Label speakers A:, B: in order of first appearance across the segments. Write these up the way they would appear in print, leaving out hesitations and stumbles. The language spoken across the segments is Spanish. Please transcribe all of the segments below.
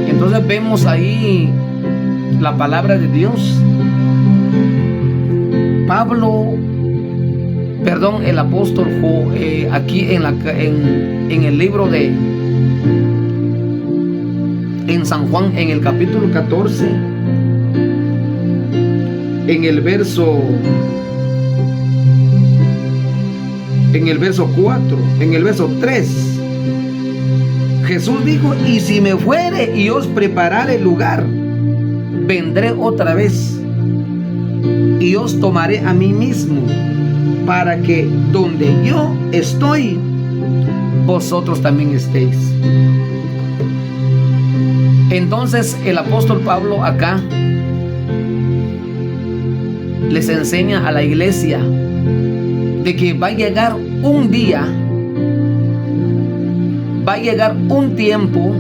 A: Entonces vemos ahí la palabra de Dios. El apóstol aquí en el libro en San Juan, en el capítulo 14, en el verso 4, en el verso 3, Jesús dijo: y si me fuere y os preparare lugar, vendré otra vez y os tomaré a mí mismo, para que donde yo estoy, vosotros también estéis. Entonces el apóstol Pablo acá les enseña a la iglesia de que va a llegar un día, va a llegar un tiempo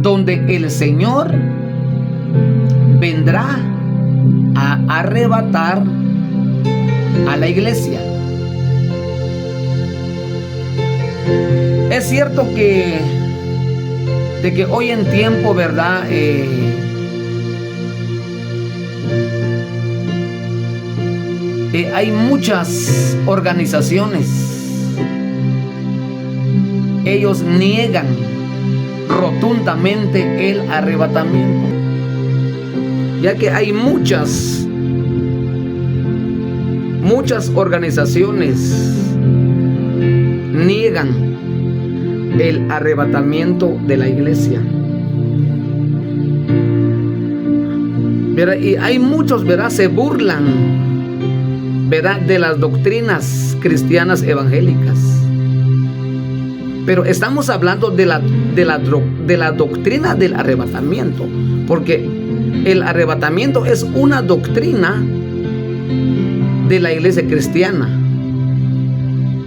A: donde el Señor vendrá a arrebatar a la iglesia. Es cierto que hoy en tiempo, ¿verdad? Hay muchas organizaciones. Ellos niegan rotundamente el arrebatamiento, ya que hay muchas organizaciones niegan el arrebatamiento de la iglesia. ¿Verdad? Y hay muchos, ¿verdad? Se burlan, ¿verdad?, de las doctrinas cristianas evangélicas. Pero estamos hablando de la doctrina del arrebatamiento, porque el arrebatamiento es una doctrina de la iglesia cristiana.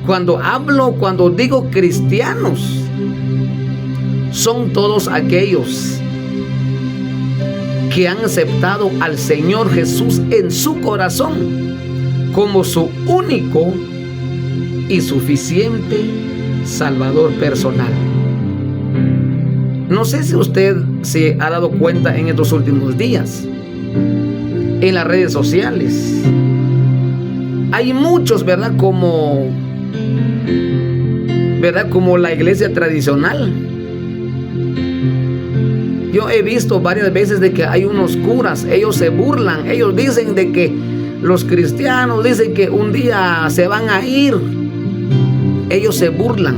A: Cuando digo cristianos, son todos aquellos que han aceptado al Señor Jesús en su corazón como su único y suficiente Salvador personal. No sé si usted se ha dado cuenta en estos últimos días, en las redes sociales, hay muchos, ¿verdad?, como la iglesia tradicional. Yo he visto varias veces de que hay unos curas, ellos se burlan, ellos dicen de que los cristianos dicen que un día se van a ir. Ellos se burlan,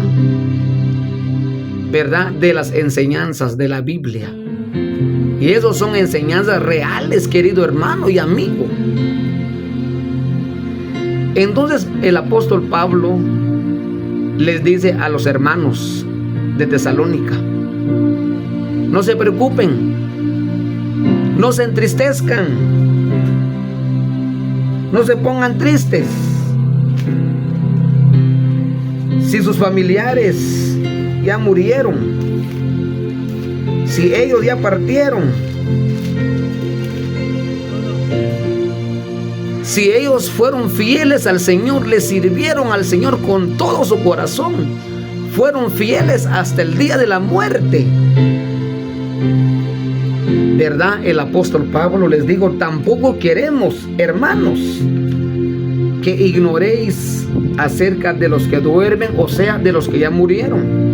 A: ¿verdad?, de las enseñanzas de la Biblia. Y esas son enseñanzas reales, querido hermano y amigo. Entonces el apóstol Pablo les dice a los hermanos de Tesalónica: no se preocupen, no se entristezcan, no se pongan tristes. Si sus familiares ya murieron, si ellos ya partieron, si ellos fueron fieles al Señor, le sirvieron al Señor con todo su corazón, fueron fieles hasta el día de la muerte, ¿verdad? El apóstol Pablo les dijo: tampoco queremos, hermanos, que ignoréis acerca de los que duermen, o sea, de los que ya murieron.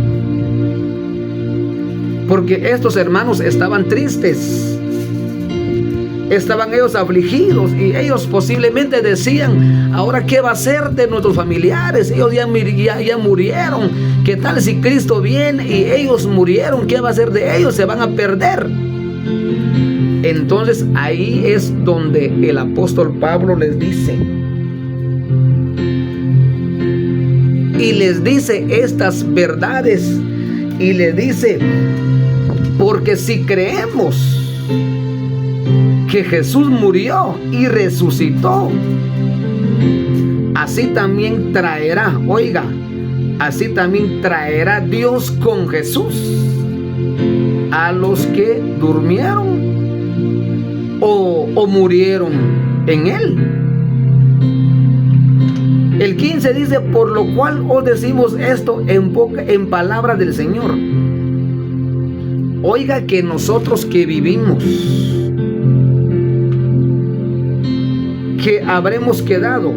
A: Porque estos hermanos estaban tristes, estaban ellos afligidos, y ellos posiblemente decían: ahora qué va a ser de nuestros familiares, ellos ya murieron, qué tal si Cristo viene y ellos murieron, qué va a ser de ellos, se van a perder. Entonces ahí es donde el apóstol Pablo les dice, y les dice estas verdades, y les dice: porque si creemos que Jesús murió y resucitó, así también traerá, oiga, así también traerá Dios con Jesús a los que durmieron o murieron en él. El 15 dice: por lo cual os decimos esto en palabra del Señor. Oiga, que nosotros que vivimos, que habremos quedado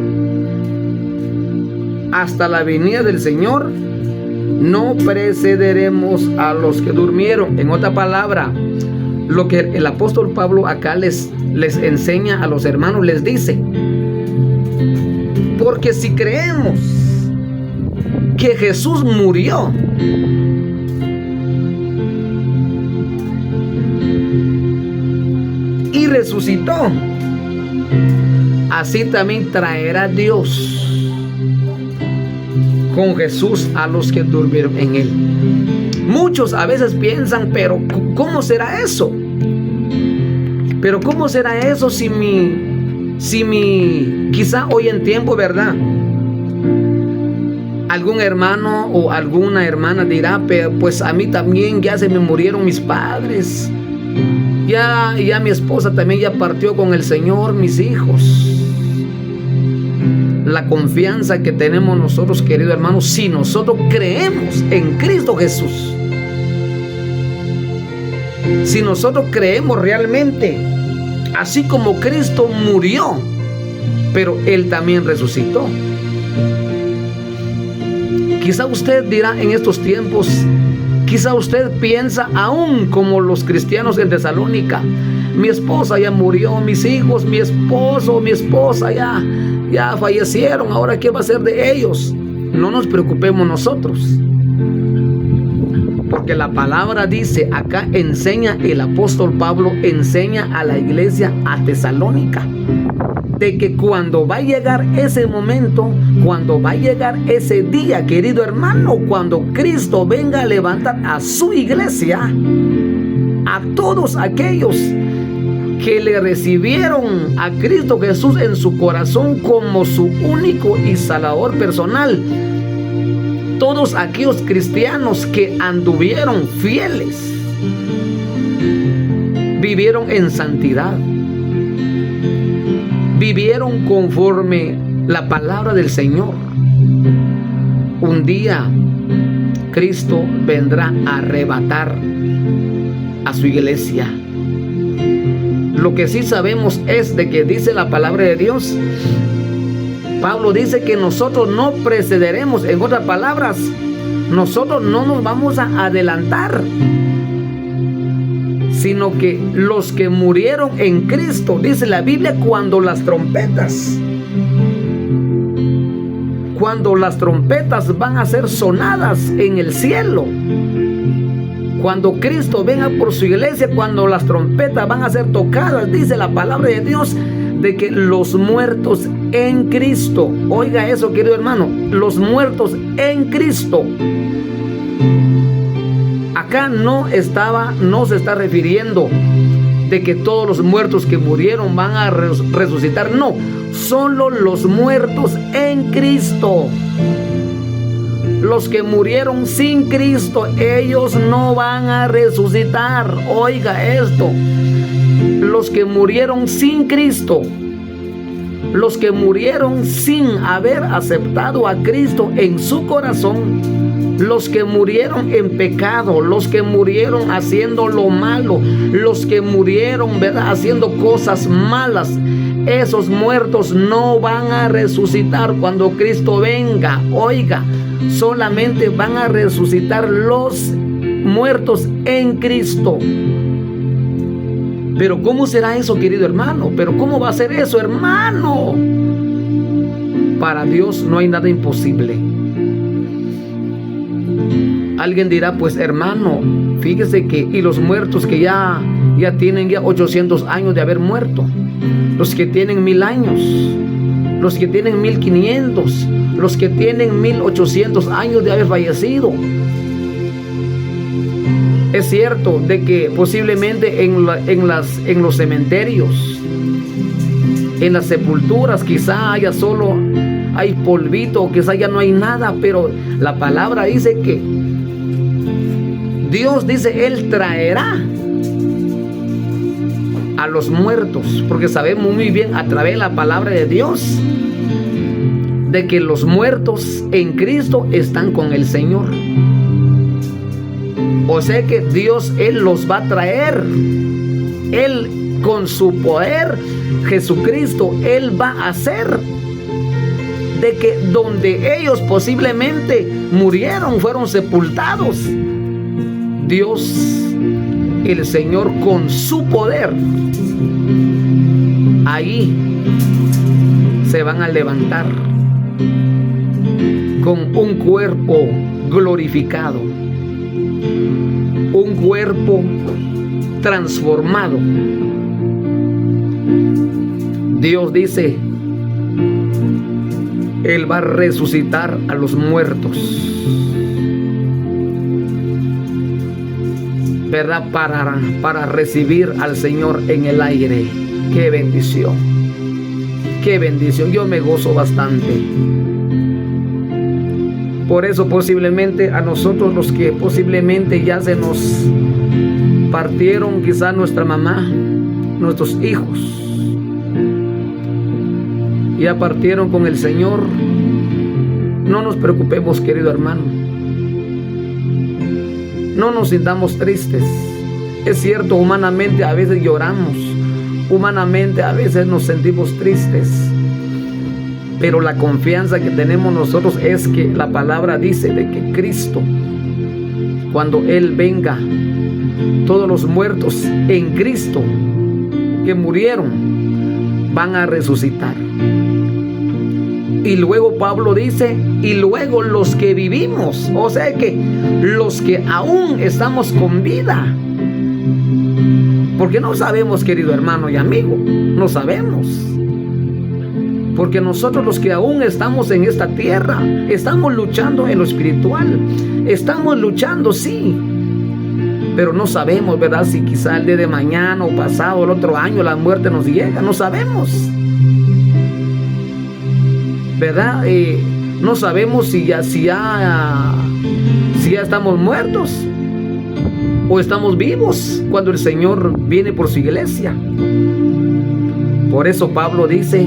A: hasta la venida del Señor, no precederemos a los que durmieron. En otra palabra, lo que el apóstol Pablo acá les enseña a los hermanos, les dice: porque si creemos que Jesús murió y resucitó, así también traerá Dios con Jesús a los que durmieron en él. Muchos a veces piensan: pero ¿cómo será eso? Pero ¿cómo será eso si quizá hoy en tiempo, ¿verdad? Algún hermano o alguna hermana dirá: pero pues a mí también ya se me murieron mis padres, ya mi esposa también ya partió con el Señor, mis hijos. La confianza que tenemos nosotros, queridos hermanos, si nosotros creemos en Cristo Jesús, si nosotros creemos realmente, así como Cristo murió, pero Él también resucitó. Quizá usted dirá en estos tiempos, quizá usted piensa aún como los cristianos en Tesalónica: mi esposa ya murió, mis hijos, mi esposo, mi esposa ya fallecieron, ahora ¿qué va a ser de ellos? No nos preocupemos nosotros, porque la palabra dice, acá enseña el apóstol Pablo, enseña a la iglesia a Tesalónica, de que cuando va a llegar ese momento, cuando va a llegar ese día, querido hermano, cuando Cristo venga a levantar a su iglesia, a todos aquellos que le recibieron a Cristo Jesús en su corazón como su único y salvador personal, todos aquellos cristianos que anduvieron fieles, vivieron en santidad, vivieron conforme la palabra del Señor, un día Cristo vendrá a arrebatar a su iglesia. Lo que sí sabemos es de que dice la palabra de Dios, Pablo dice que nosotros no precederemos. En otras palabras, nosotros no nos vamos a adelantar, sino que los que murieron en Cristo, dice la Biblia, cuando las trompetas van a ser sonadas en el cielo, cuando Cristo venga por su iglesia, cuando las trompetas van a ser tocadas, dice la palabra de Dios, de que los muertos en Cristo, oiga eso, querido hermano, los muertos en Cristo, acá no se está refiriendo de que todos los muertos que murieron van a resucitar, no, solo los muertos en Cristo. Los que murieron sin Cristo, ellos no van a resucitar. Oiga esto: los que murieron sin Cristo, los que murieron sin haber aceptado a Cristo en su corazón, los que murieron en pecado, los que murieron haciendo lo malo, los que murieron, ¿verdad?, haciendo cosas malas, esos muertos no van a resucitar cuando Cristo venga. Oiga, solamente van a resucitar los muertos en Cristo. Pero ¿cómo será eso, querido hermano? ¿Pero cómo va a ser eso, hermano? Para Dios no hay nada imposible. Alguien dirá: pues hermano, fíjese que y los muertos que ya tienen 800 años de haber muerto, los que tienen 1000 años, los que tienen 1500, los que tienen 1800 años de haber fallecido. Es cierto de que posiblemente en los cementerios, en las sepulturas, quizá hay polvito, quizá ya no hay nada, pero la palabra dice que Dios dice, Él traerá a los muertos, porque sabemos muy bien a través de la palabra de Dios de que los muertos en Cristo están con el Señor. O sea que Dios, Él los va a traer. Él, con su poder, Jesucristo, Él va a hacer de que donde ellos posiblemente murieron, fueron sepultados, Dios, el Señor, con su poder, ahí se van a levantar con un cuerpo glorificado, un cuerpo transformado. Dios dice, Él va a resucitar a los muertos, ¿verdad? Para recibir al Señor en el aire. ¡Qué bendición! ¡Qué bendición! Yo me gozo bastante. Por eso posiblemente a nosotros, los que posiblemente ya se nos partieron, quizá nuestra mamá, nuestros hijos, ya partieron con el Señor, no nos preocupemos, querido hermano. No nos sintamos tristes. Es cierto, humanamente a veces lloramos, humanamente a veces nos sentimos tristes, pero la confianza que tenemos nosotros es que la palabra dice de que Cristo, cuando Él venga, todos los muertos en Cristo que murieron van a resucitar. Y luego Pablo dice, y luego los que vivimos, o sea que los que aún estamos con vida, porque no sabemos, querido hermano y amigo, no sabemos, porque nosotros los que aún estamos en esta tierra, estamos luchando en lo espiritual, estamos luchando, sí, pero no sabemos, ¿verdad? Si quizá el día de mañana o pasado, el otro año, la muerte nos llega, no sabemos, ¿verdad? No sabemos si ya estamos muertos o estamos vivos cuando el Señor viene por su iglesia. Por eso Pablo dice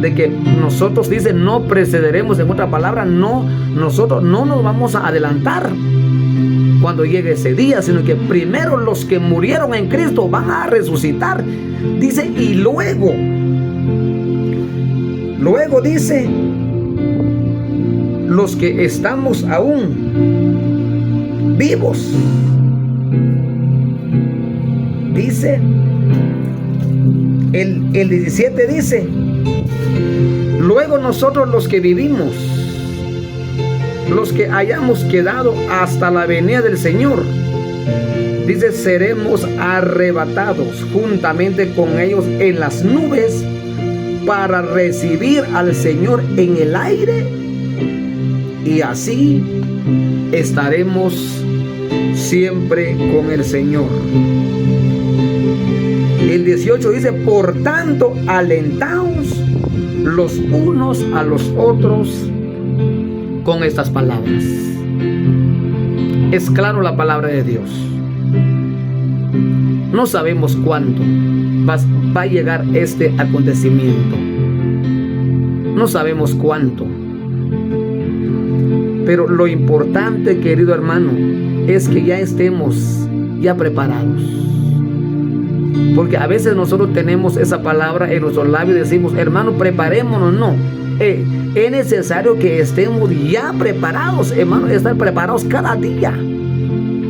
A: de que nosotros, dice, no precederemos, en otra palabra, nosotros no nos vamos a adelantar cuando llegue ese día, sino que primero los que murieron en Cristo van a resucitar. Dice, y luego dice, los que estamos aún vivos, dice, el 17 dice, luego nosotros los que vivimos, los que hayamos quedado hasta la venida del Señor, dice, seremos arrebatados juntamente con ellos en las nubes para recibir al Señor en el aire, y así estaremos siempre con el Señor. El 18 dice, por tanto, alentaos los unos a los otros con estas palabras. Es claro la palabra de Dios. No sabemos cuándo va a llegar este acontecimiento. No sabemos cuánto. Pero lo importante, querido hermano, es que ya estemos ya preparados. Porque a veces nosotros tenemos esa palabra en nuestros labios y decimos, hermano, preparémonos. No, es necesario que estemos ya preparados, hermano, estar preparados cada día,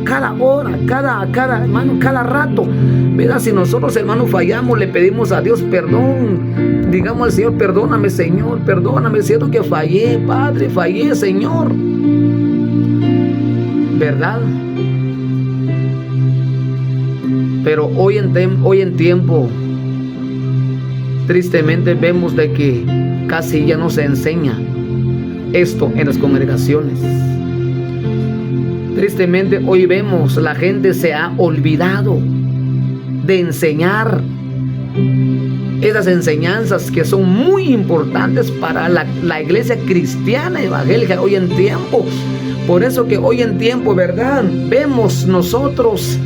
A: cada hora, cada hermano, cada rato, ¿verdad? Si nosotros, hermano, fallamos, le pedimos a Dios perdón, digamos al Señor, perdóname, Señor, perdóname, siento que fallé, Padre, fallé, Señor, ¿verdad? Pero hoy en tiempo, tristemente vemos de que casi ya no se enseña esto en las congregaciones. Tristemente hoy vemos, la gente se ha olvidado de enseñar esas enseñanzas que son muy importantes para la iglesia cristiana evangélica hoy en tiempo. Por eso que hoy en tiempo, ¿verdad? Vemos nosotros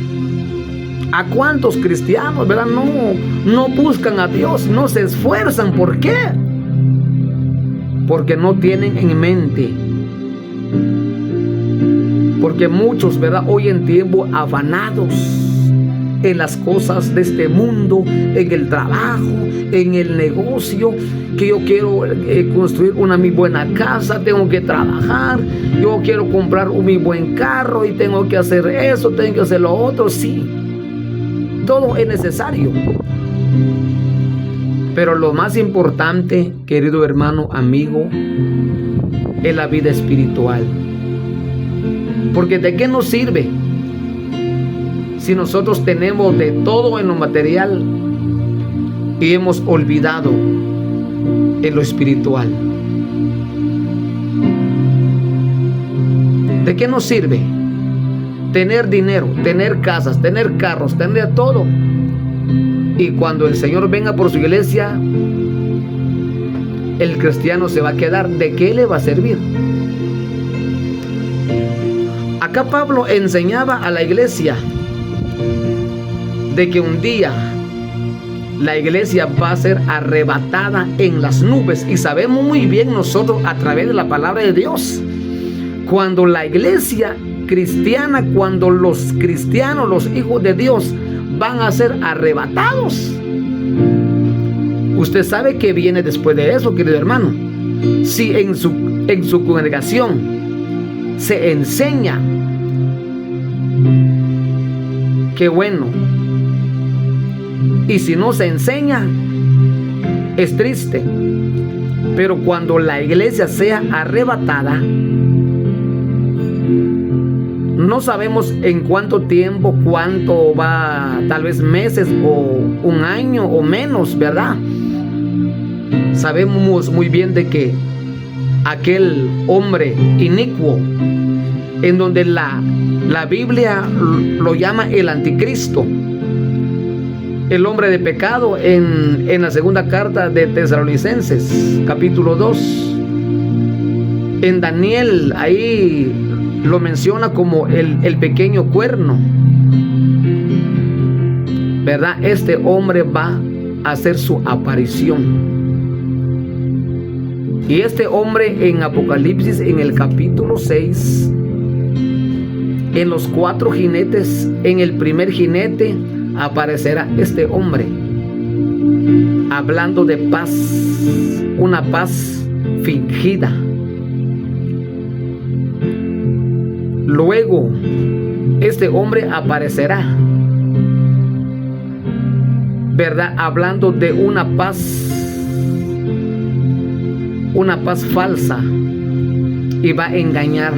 A: a cuántos cristianos, ¿verdad? No buscan a Dios, no se esfuerzan. ¿Por qué? porque no tienen en mente. Porque muchos, ¿verdad?, hoy en tiempo afanados en las cosas de este mundo, en el trabajo, en el negocio, que yo quiero construir una muy buena casa, tengo que trabajar, yo quiero comprar un muy buen carro y tengo que hacer eso, tengo que hacer lo otro. Sí, todo es necesario, pero lo más importante, querido hermano, amigo, es la vida espiritual. Porque ¿de qué nos sirve si nosotros tenemos de todo en lo material y hemos olvidado en lo espiritual? ¿De qué nos sirve tener dinero, tener casas, tener carros, tener todo, y cuando el Señor venga por su iglesia, el cristiano se va a quedar? ¿De qué le va a servir? Acá Pablo enseñaba a la iglesia de que un día la iglesia va a ser arrebatada en las nubes, y sabemos muy bien nosotros a través de la palabra de Dios, cuando la iglesia cristiana, cuando los cristianos, los hijos de Dios, van a ser arrebatados. Usted sabe que viene después de eso, querido hermano. Si en su congregación se enseña, qué bueno. Y si no se enseña, es triste. Pero cuando la iglesia sea arrebatada, no sabemos en cuánto tiempo, cuánto va, tal vez meses o un año o menos, ¿verdad? Sabemos muy bien de que aquel hombre inicuo, en donde la Biblia lo llama el anticristo, el hombre de pecado, en la segunda carta de Tesalonicenses, capítulo 2. En Daniel, ahí lo menciona como el pequeño cuerno, ¿verdad? Este hombre va a hacer su aparición. Y este hombre en Apocalipsis, en el capítulo 6, en los 4 jinetes, en el primer jinete aparecerá este hombre hablando de paz, una paz fingida. Luego este hombre aparecerá, ¿verdad?, hablando de una paz falsa, y va a engañar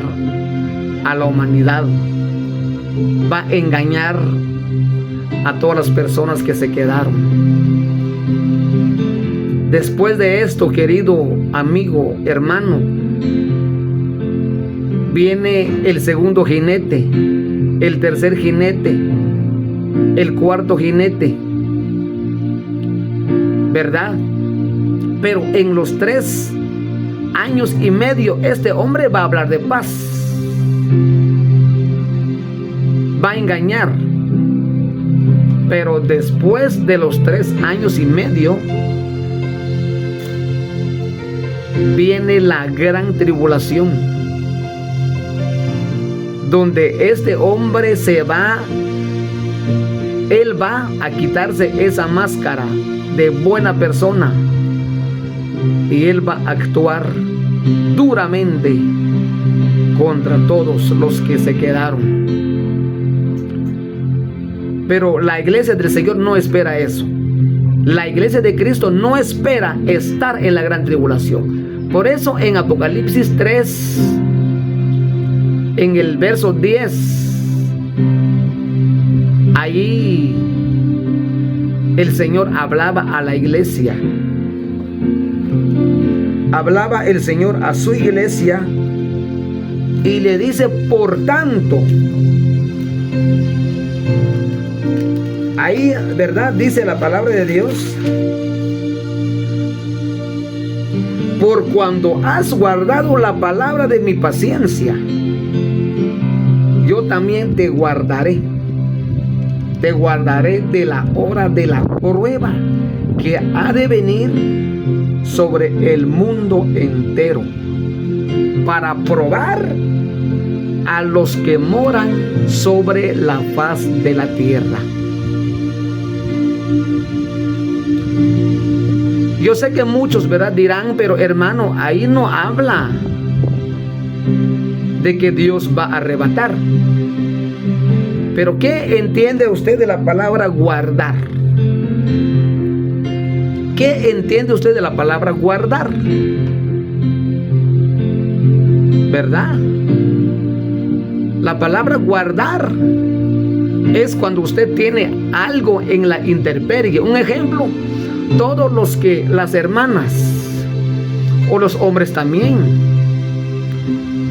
A: a la humanidad, va a engañar a todas las personas que se quedaron. Después de esto, querido amigo, hermano, viene el segundo jinete, el tercer jinete, el cuarto jinete, ¿verdad? Pero en los 3 años y medio este hombre va a hablar de paz, va a engañar. Pero después de los 3 años y medio viene la gran tribulación, donde este hombre él va a quitarse esa máscara de buena persona, y él va a actuar duramente contra todos los que se quedaron. Pero la iglesia del Señor no espera eso. La iglesia de Cristo no espera estar en la gran tribulación. Por eso en Apocalipsis 3, en el verso 10, ahí el Señor hablaba a la iglesia. Hablaba el Señor a su iglesia y le dice: por tanto, ahí, ¿verdad?, dice la palabra de Dios: por cuando has guardado la palabra de mi paciencia, yo también te guardaré de la hora de la prueba que ha de venir sobre el mundo entero, para probar a los que moran sobre la faz de la tierra. Yo sé que muchos, ¿verdad?, dirán, pero hermano, ahí no habla de que Dios va a arrebatar. Pero ¿qué entiende usted de la palabra guardar? ¿Qué entiende usted de la palabra guardar? ¿Verdad? La palabra guardar es cuando usted tiene algo en la intemperie. Un ejemplo, todos los que las hermanas o los hombres también,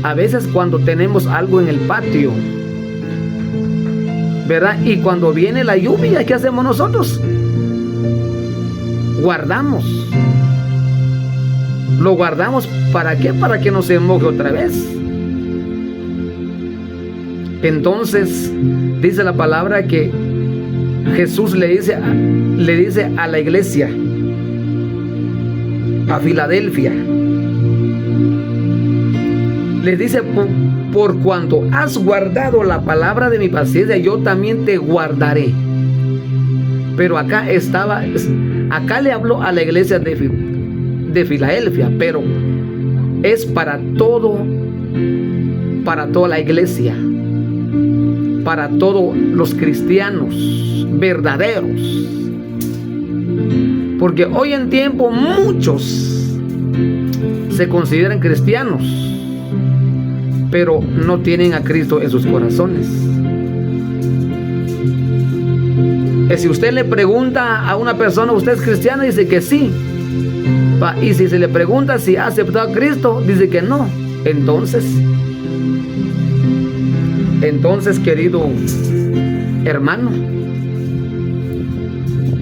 A: a veces cuando tenemos algo en el patio, ¿verdad? Y cuando viene la lluvia, ¿qué hacemos nosotros? Guardamos. Lo guardamos, ¿para qué? Para que no se moje otra vez. Entonces dice la palabra que Jesús le dice a la iglesia, a Filadelfia, les dice: por cuanto has guardado la palabra de mi paciencia, yo también te guardaré. Pero acá le habló a la iglesia de Filadelfia, pero es para toda la iglesia, para todos los cristianos verdaderos. Porque hoy en tiempo muchos se consideran cristianos, pero no tienen a Cristo en sus corazones. Y si usted le pregunta a una persona, ¿usted es cristiano?, dice que sí. Y si se le pregunta si ha aceptado a Cristo, dice que no. Entonces, querido hermano,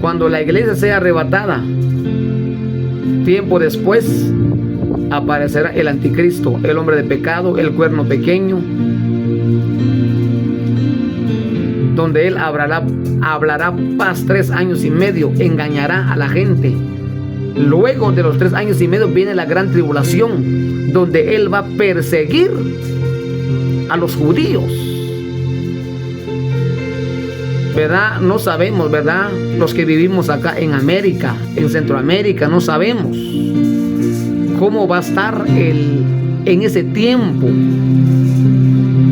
A: cuando la iglesia sea arrebatada, tiempo después aparecerá el anticristo, el hombre de pecado, el cuerno pequeño, donde él hablará paz 3 años y medio, engañará a la gente. Luego de los 3 años y medio viene la gran tribulación, donde él va a perseguir a los judíos. ¿Verdad? No sabemos, ¿verdad? Los que vivimos acá en América, en Centroamérica, no sabemos cómo va a estar en ese tiempo.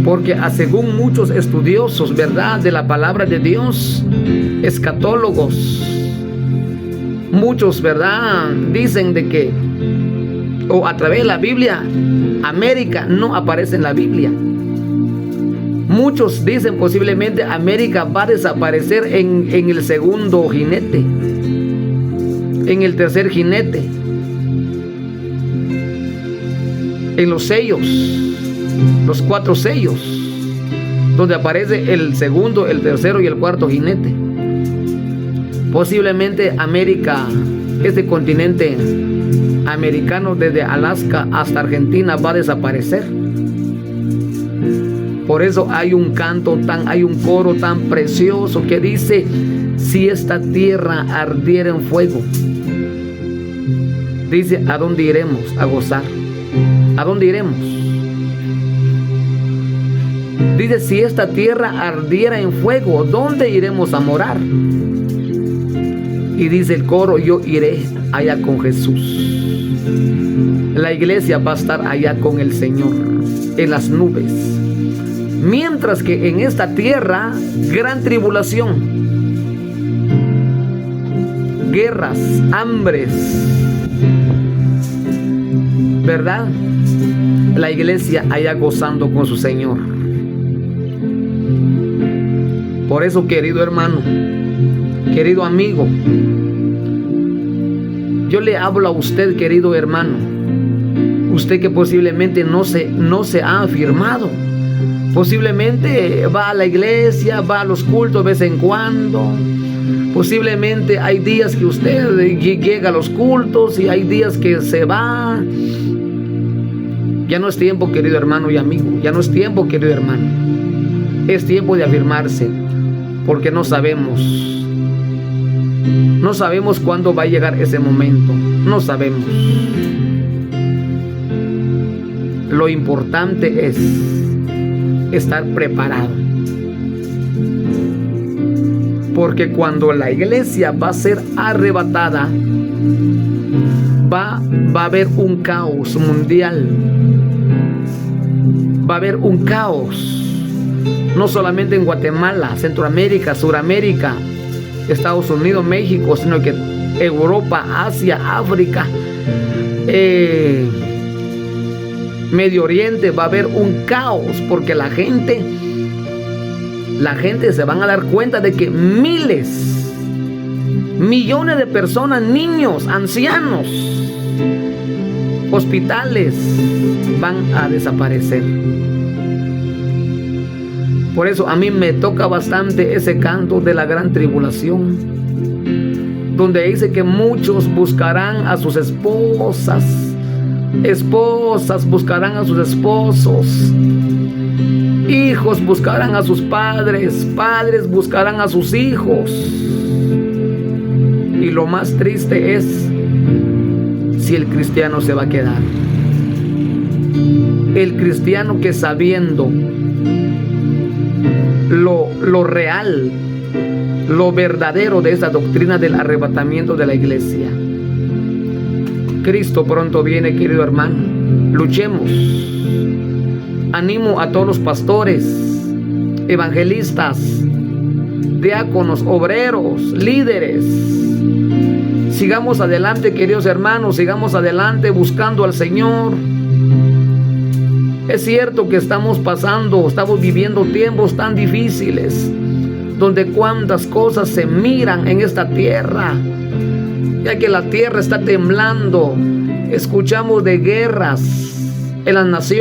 A: Porque según muchos estudiosos, ¿verdad?, de la palabra de Dios, escatólogos, muchos, ¿verdad?, dicen de que, o a través de la Biblia, América no aparece en la Biblia. Muchos dicen posiblemente América va a desaparecer en el segundo jinete, en el tercer jinete, en los sellos, los 4 sellos, donde aparece el segundo, el tercero y el cuarto jinete. Posiblemente América, este continente americano, desde Alaska hasta Argentina, va a desaparecer. Por eso hay un coro tan precioso que dice: si esta tierra ardiera en fuego, dice, ¿a dónde iremos a gozar? ¿A dónde iremos? Dice: si esta tierra ardiera en fuego, ¿dónde iremos a morar? Y dice el coro: yo iré allá con Jesús. La iglesia va a estar allá con el Señor en las nubes. Mientras que en esta tierra, gran tribulación, guerras, hambres, ¿verdad? La iglesia allá gozando con su Señor. Por eso, querido hermano, querido amigo, yo le hablo a usted, querido hermano, usted que posiblemente no se ha afirmado. Posiblemente va a la iglesia, va a los cultos de vez en cuando. Posiblemente hay días que usted llega a los cultos y hay días que se va. Ya no es tiempo, querido hermano y amigo. Ya no es tiempo, querido hermano. Es tiempo de afirmarse, porque no sabemos No sabemos cuándo va a llegar ese momento. No sabemos. Lo importante es estar preparado. Porque cuando la iglesia va a ser arrebatada, va a haber un caos mundial. Va a haber un caos. No solamente en Guatemala, Centroamérica, Suramérica, Estados Unidos, México, sino que Europa, Asia, África, Medio Oriente. Va a haber un caos porque la gente se van a dar cuenta de que miles, millones de personas, niños, ancianos, hospitales van a desaparecer. Por eso a mí me toca bastante ese canto de la gran tribulación, donde dice que muchos buscarán a sus esposas, esposas buscarán a sus esposos, hijos buscarán a sus padres, padres buscarán a sus hijos. Y lo más triste es si el cristiano se va a quedar. El cristiano que, sabiendo lo real, lo verdadero de esa doctrina del arrebatamiento de la iglesia. Cristo pronto viene, querido hermano. Luchemos. Animo a todos los pastores, evangelistas, diáconos, obreros, líderes. Sigamos adelante, queridos hermanos, sigamos adelante buscando al Señor. Es cierto que estamos viviendo tiempos tan difíciles, donde cuántas cosas se miran en esta tierra, ya que la tierra está temblando. Escuchamos de guerras en las naciones.